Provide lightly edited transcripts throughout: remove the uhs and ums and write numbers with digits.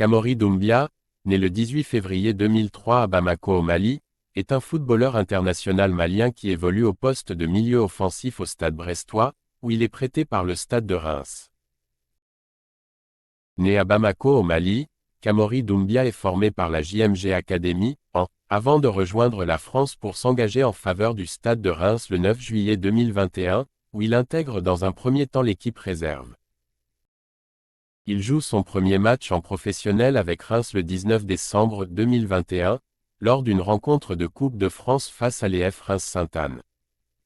Kamori Doumbia, né le 18 février 2003 à Bamako au Mali, est un footballeur international malien qui évolue au poste de milieu offensif au Stade brestois, où il est prêté par le Stade de Reims. Né à Bamako au Mali, Kamori Doumbia est formé par la JMG Academy, avant de rejoindre la France pour s'engager en faveur du Stade de Reims le 9 juillet 2021, où il intègre dans un premier temps l'équipe réserve. Il joue son premier match en professionnel avec Reims le 19 décembre 2021, lors d'une rencontre de Coupe de France face à l'EF Reims-Sainte-Anne.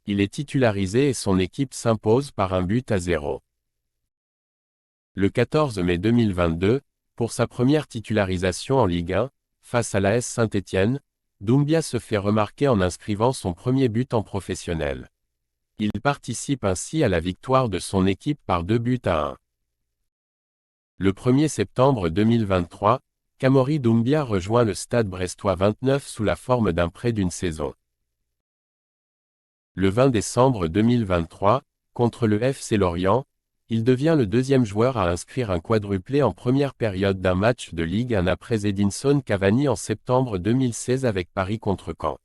Il est titularisé et son équipe s'impose par 1-0. Le 14 mai 2022, pour sa première titularisation en Ligue 1, face à l'AS Saint-Étienne, Doumbia se fait remarquer en inscrivant son premier but en professionnel. Il participe ainsi à la victoire de son équipe par 2-1. Le 1er septembre 2023, Kamori Doumbia rejoint le Stade brestois 29 sous la forme d'un prêt d'une saison. Le 20 décembre 2023, contre le FC Lorient, il devient le deuxième joueur à inscrire un quadruplé en première période d'un match de Ligue 1 après Edinson Cavani en septembre 2016 avec Paris contre Caen.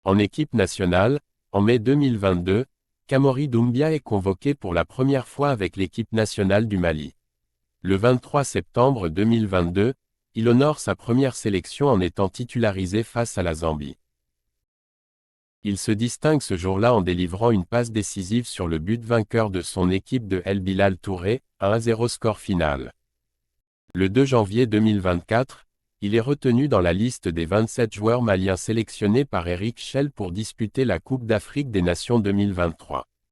En équipe nationale, en mai 2022, Kamori Doumbia est convoqué pour la première fois avec l'équipe nationale du Mali. Le 23 septembre 2022, il honore sa première sélection en étant titularisé face à la Zambie. Il se distingue ce jour-là en délivrant une passe décisive sur le but vainqueur de son équipe de El Bilal Touré, 1-0 score final. Le 2 janvier 2024, il est retenu dans la liste des 27 joueurs maliens sélectionnés par Eric Chelle pour disputer la Coupe d'Afrique des Nations 2023.